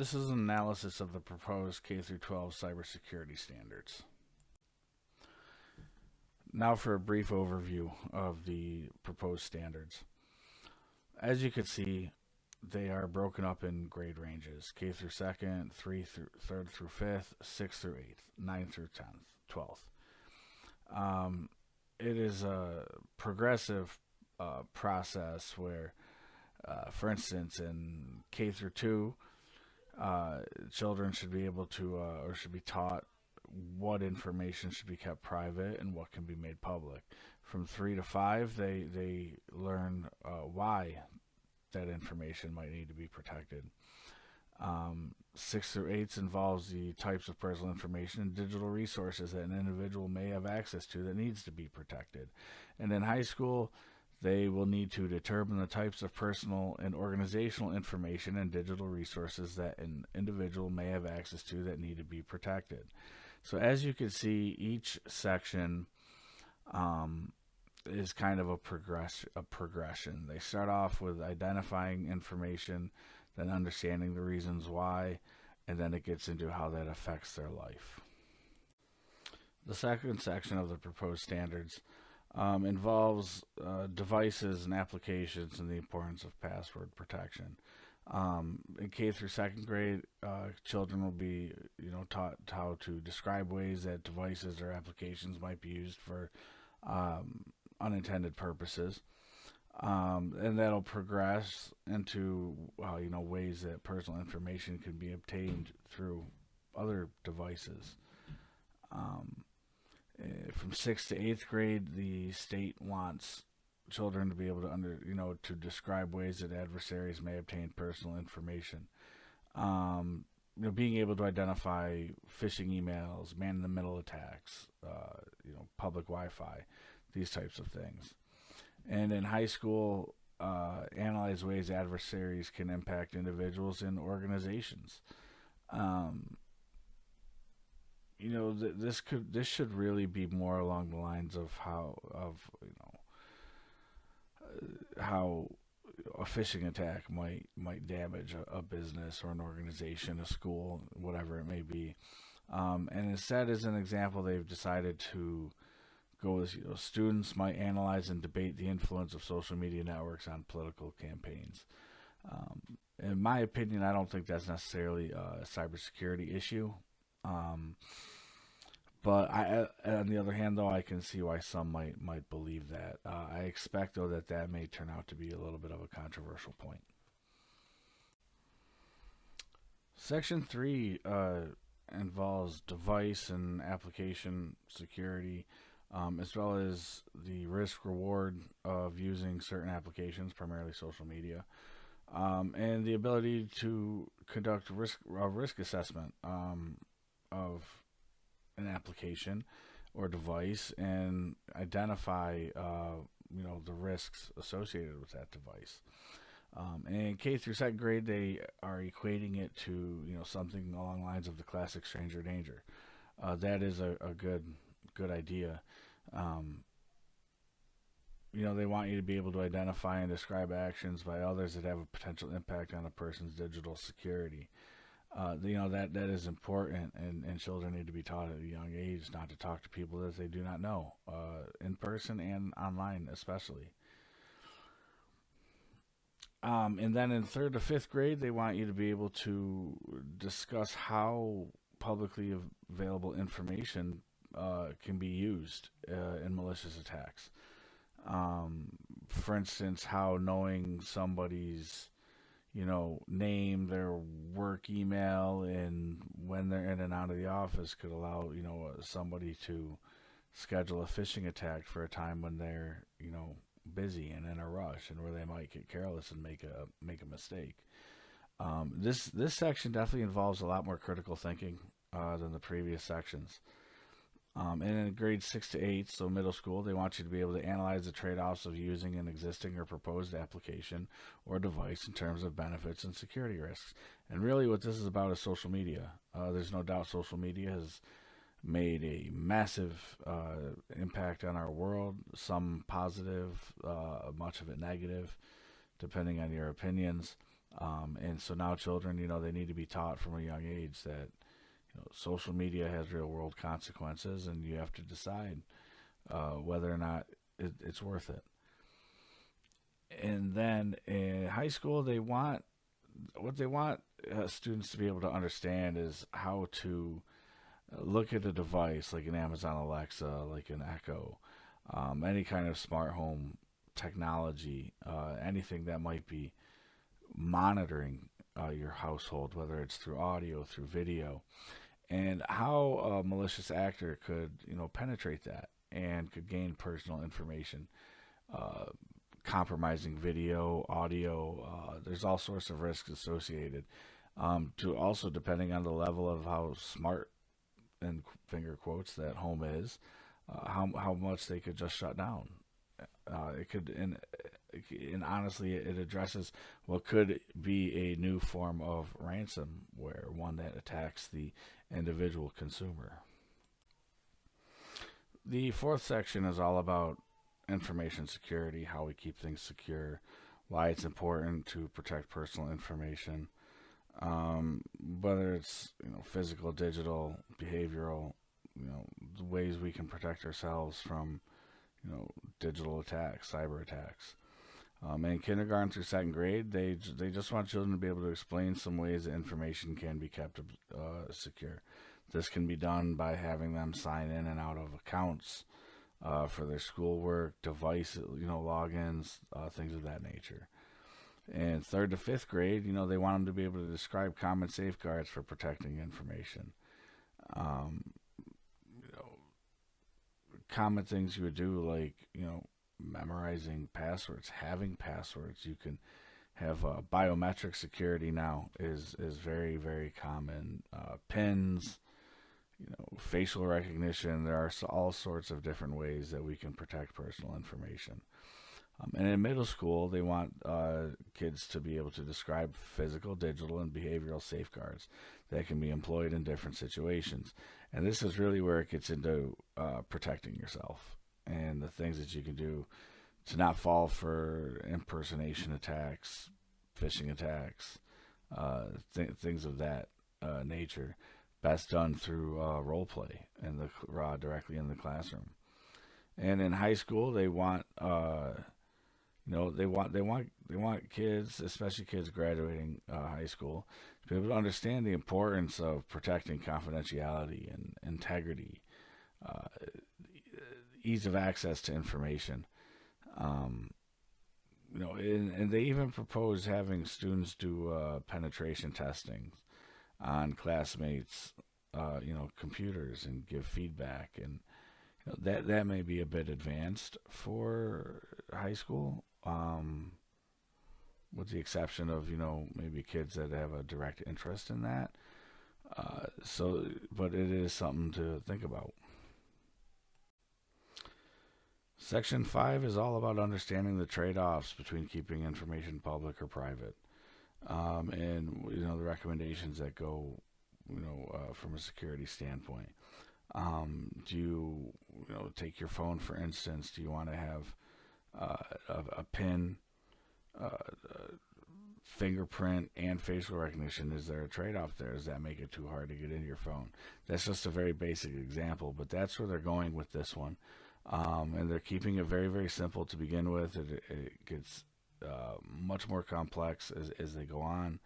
This is an analysis of the proposed K through 12 cybersecurity standards. Now for a brief overview of the proposed standards. As you can see, they are broken up in grade ranges: K through 2nd, 3rd through 5th, 6th through 8th, 9th through 10th, 12th. It is a progressive process where, for instance, in K through 2, children should be able to or should be taught what information should be kept private and what can be made public. From 3 to 5, they learn why that information might need to be protected. 6 through 8 involves the types of personal information and digital resources that an individual may have access to that needs to be protected. And in high school, they will need to determine the types of personal and organizational information and digital resources that an individual may have access to that need to be protected. So as you can see, each section is kind of a progression. They start off with identifying information, then understanding the reasons why, and then it gets into how that affects their life. The second section of the proposed standards involves devices and applications and the importance of password protection. In K through 2nd grade, children will be, taught how to describe ways that devices or applications might be used for unintended purposes, and that'll progress into ways that personal information can be obtained through other devices. From 6th to 8th grade, the state wants children to be able to to describe ways that adversaries may obtain personal information. Being able to identify phishing emails, man-in-the-middle attacks, public Wi-Fi, these types of things. And in high school, analyze ways adversaries can impact individuals and organizations. This should really be more along the lines of how a phishing attack might damage a business or an organization, a school, whatever it may be. And instead, as an example, they've decided to go with students might analyze and debate the influence of social media networks on political campaigns. In my opinion, I don't think that's necessarily a cybersecurity issue. But on the other hand, though, I can see why some might believe that. I expect, though, that may turn out to be a little bit of a controversial point. Section 3 involves device and application security, as well as the risk-reward of using certain applications, primarily social media, and the ability to conduct risk assessment of an application or device and identify the risks associated with that device. And in K through 2nd grade, they are equating it to something along the lines of the classic stranger danger. That is a good idea. They want you to be able to identify and describe actions by others that have a potential impact on a person's digital security. That is important, and children need to be taught at a young age not to talk to people that they do not know, in person and online especially. And then in 3rd to 5th grade, they want you to be able to discuss how publicly available information can be used in malicious attacks. For instance, how knowing somebody's name, their work email, and when they're in and out of the office could allow somebody to schedule a phishing attack for a time when they're busy and in a rush, and where they might get careless and make a mistake. This section definitely involves a lot more critical thinking than the previous sections. And in grades 6 to 8, so middle school, they want you to be able to analyze the trade-offs of using an existing or proposed application or device in terms of benefits and security risks. And really what this is about is social media. There's no doubt social media has made a massive impact on our world, some positive, much of it negative, depending on your opinions. And so now children, they need to be taught from a young age that social media has real world consequences, and you have to decide whether or not it's worth it. And then in high school, they want students to be able to understand is how to look at a device like an Amazon Alexa, like an Echo, any kind of smart home technology, anything that might be monitoring your household, whether it's through audio, through video, and how a malicious actor could, penetrate that and could gain personal information, uh, compromising video, audio. There's all sorts of risks associated. To also depending on the level of how smart and finger quotes that home is, how much they could just shut down. It could, and honestly, it addresses what could be a new form of ransomware, one that attacks the individual consumer. The fourth section is all about information security, how we keep things secure, why it's important to protect personal information, whether it's physical, digital, behavioral, the ways we can protect ourselves from digital attacks, cyber attacks. In kindergarten through second grade, they just want children to be able to explain some ways that information can be kept secure. This can be done by having them sign in and out of accounts for their schoolwork, device, logins, things of that nature. In third to fifth grade, they want them to be able to describe common safeguards for protecting information. Um, you know, Common things you would do, like memorizing passwords, having passwords. You can have biometric security now is very very common. Pins, facial recognition. There are all sorts of different ways that we can protect personal information. And in middle school, they want kids to be able to describe physical, digital, and behavioral safeguards that can be employed in different situations. And this is really where it gets into protecting yourself and the things that you can do to not fall for impersonation attacks, phishing attacks, things of that nature. Best done through role play and directly in the classroom. And in high school, they want kids, especially kids graduating high school, to be able to understand the importance of protecting confidentiality and integrity, uh, ease of access to information. Um, and they even propose having students do penetration testing on classmates, computers and give feedback, and that may be a bit advanced for high school. With the exception of maybe kids that have a direct interest in that. But it is something to think about. Section 5 is all about understanding the trade-offs between keeping information public or private, and the recommendations that go, from a security standpoint. Do take your phone for instance? Do you want to have a pin, uh, fingerprint, and facial recognition? Is there a trade-off there? Does that make it too hard to get into your phone? That's just a very basic example, but that's where they're going with this one. And they're keeping it very, very simple to begin with. It gets much more complex as they go on.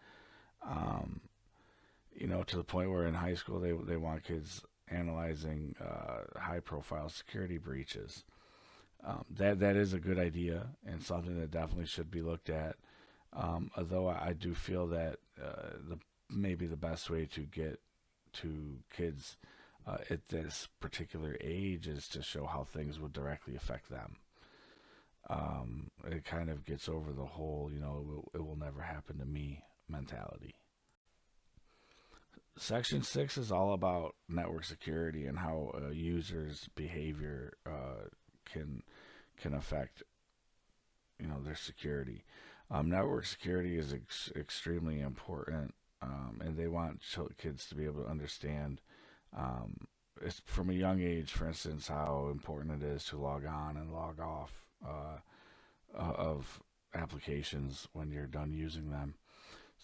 Um, to the point where in high school they want kids analyzing high-profile security breaches. That is a good idea and something that definitely should be looked at. Although I do feel that maybe the best way to get to kids at this particular age is to show how things would directly affect them. It kind of gets over the whole, it will never happen to me mentality. Section 6 is all about network security and how a user's behavior can affect their security. Network security is extremely important, and they want kids to be able to understand, it's from a young age, for instance, how important it is to log on and log off of applications when you're done using them.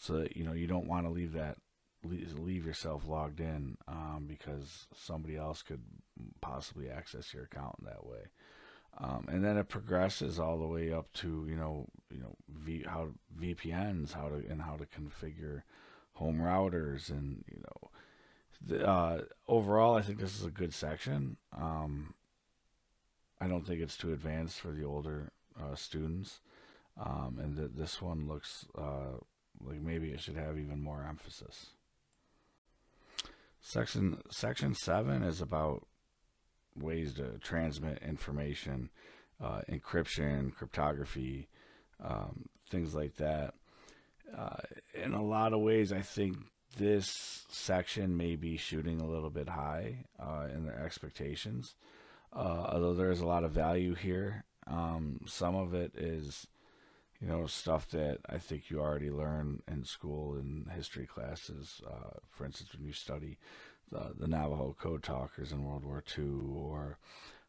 so that you don't want to leave yourself logged in, because somebody else could possibly access your account in that way. And then it progresses all the way up to how VPNs, how to configure home routers, and overall, I think this is a good section. I don't think it's too advanced for the older students, and this one looks like maybe it should have even more emphasis. Section 7 is about ways to transmit information, encryption, cryptography, things like that. In a lot of ways, I think this section may be shooting a little bit high in their expectations. Although there is a lot of value here, some of it is, stuff that I think you already learn in school in history classes. For instance, when you study the Navajo code talkers in World War II, or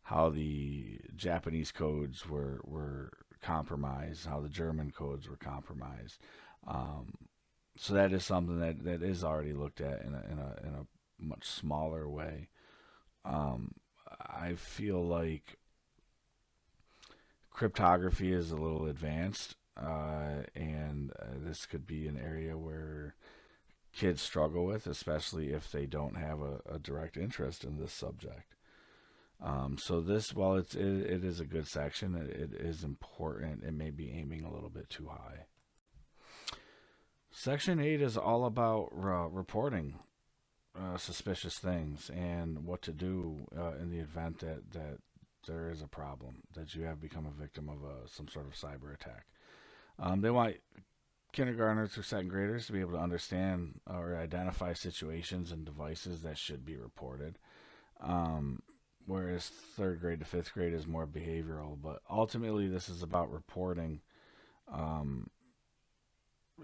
how the Japanese codes were compromised, how the German codes were compromised. So that is something that is already looked at in a much smaller way. I feel like cryptography is a little advanced, and this could be an area where kids struggle with, especially if they don't have a direct interest in this subject. So this, while it is a good section, it is important. It may be aiming a little bit too high. Section 8 is all about reporting suspicious things and what to do in the event that there is a problem, that you have become a victim of some sort of cyber attack. They want kindergartners through second graders to be able to understand or identify situations and devices that should be reported. Whereas third grade to fifth grade is more behavioral. But ultimately, this is about reporting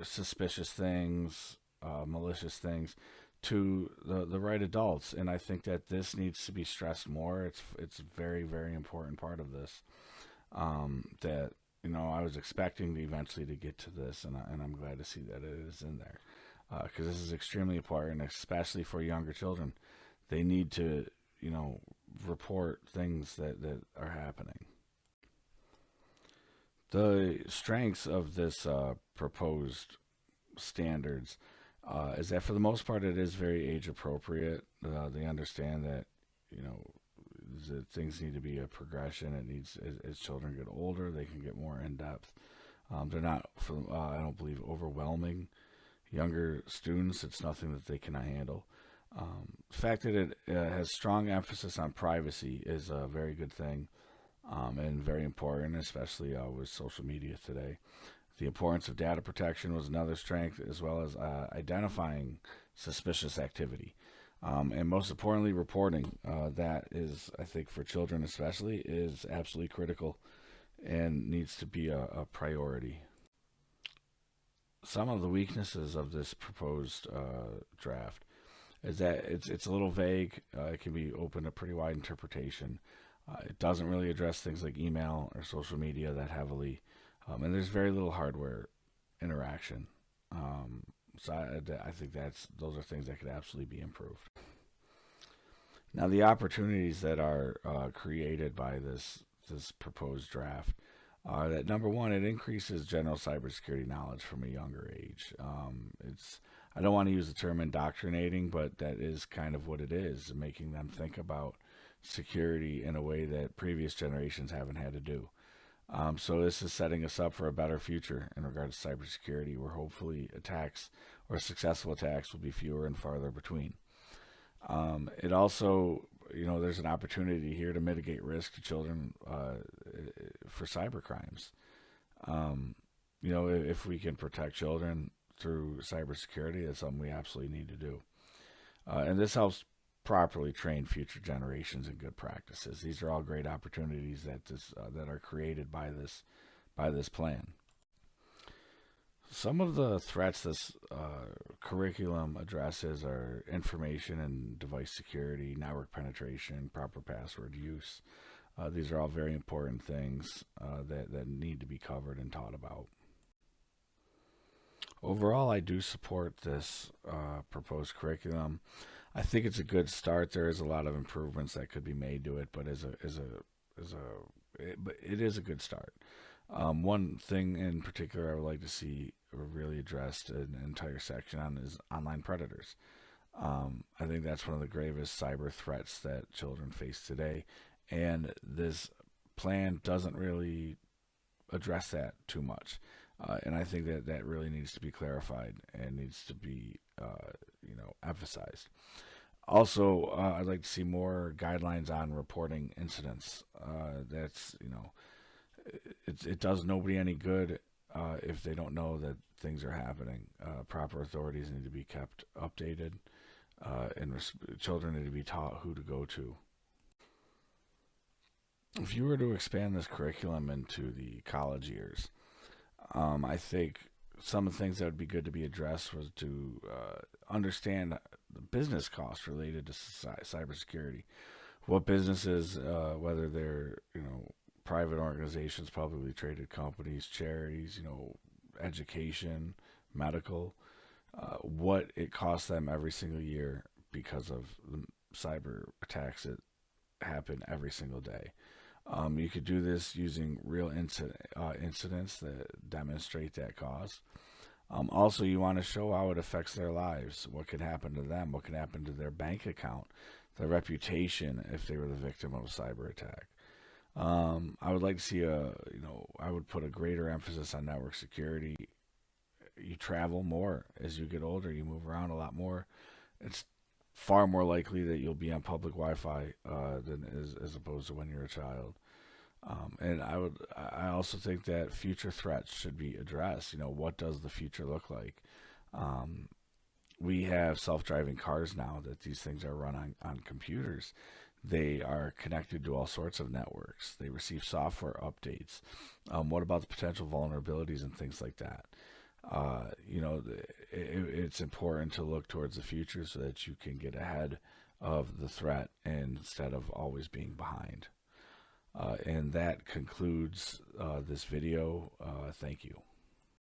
suspicious things, malicious things, to the right adults. And I think that this needs to be stressed more. It's a very, very important part of this. That I was expecting to eventually to get to this, and I'm glad to see that it is in there, because this is extremely important, especially for younger children. They need to report things that are happening. The strengths of this proposed standards is that for the most part it is very age appropriate. They understand that that things need to be a progression. It needs, as children get older, they can get more in depth. They're not, I don't believe, overwhelming younger students. It's nothing that they cannot handle. The fact that it has strong emphasis on privacy is a very good thing, and very important, especially with social media today. The importance of data protection was another strength, as well as identifying suspicious activity. And most importantly, reporting. That is, I think, for children especially, is absolutely critical and needs to be a priority. Some of the weaknesses of this proposed draft is that it's a little vague. It can be open to pretty wide interpretation. It doesn't really address things like email or social media that heavily, and there's very little hardware interaction. So I think those are things that could absolutely be improved. Now, the opportunities that are created by this proposed draft are that, number one, it increases general cybersecurity knowledge from a younger age. I don't want to use the term indoctrinating, but that is kind of what it is, making them think about security in a way that previous generations haven't had to do. So this is setting us up for a better future in regards to cybersecurity, where hopefully attacks or successful attacks will be fewer and farther between. It also, there's an opportunity here to mitigate risk to children for cyber crimes. If we can protect children through cybersecurity, that's something we absolutely need to do. And this helps properly train future generations in good practices. These are all great opportunities that are created by this plan. Some of the threats this curriculum addresses are information and device security, network penetration, proper password use. These are all very important things that need to be covered and taught about. Overall, I do support this proposed curriculum. I think it's a good start. There is a lot of improvements that could be made to it, but but it is a good start. One thing in particular I would like to see really addressed an entire section on is online predators. I think that's one of the gravest cyber threats that children face today, and this plan doesn't really address that too much. And I think that that really needs to be clarified and needs to be, emphasized. Also, I'd like to see more guidelines on reporting incidents. It does nobody any good if they don't know that things are happening. Proper authorities need to be kept updated, children need to be taught who to go to. If you were to expand this curriculum into the college years, I think some of the things that would be good to be addressed was to understand the business costs related to cybersecurity. What businesses, whether they're private organizations, publicly traded companies, charities, education, medical, what it costs them every single year because of the cyber attacks that happen every single day. You could do this using real incidents that demonstrate that cause. Also, you want to show how it affects their lives. What could happen to them? What could happen to their bank account, their reputation if they were the victim of a cyber attack? I would like to see I would put a greater emphasis on network security. You travel more as you get older. You move around a lot more. It's far more likely that you'll be on public Wi-Fi than as opposed to when you're a child. I also think that future threats should be addressed. What does the future look like? Um, we have self-driving cars now that these things are run on computers. They are connected to all sorts of networks. They receive software updates. What about the potential vulnerabilities and things like that? It's important to look towards the future so that you can get ahead of the threat instead of always being behind. And that concludes this video. Thank you.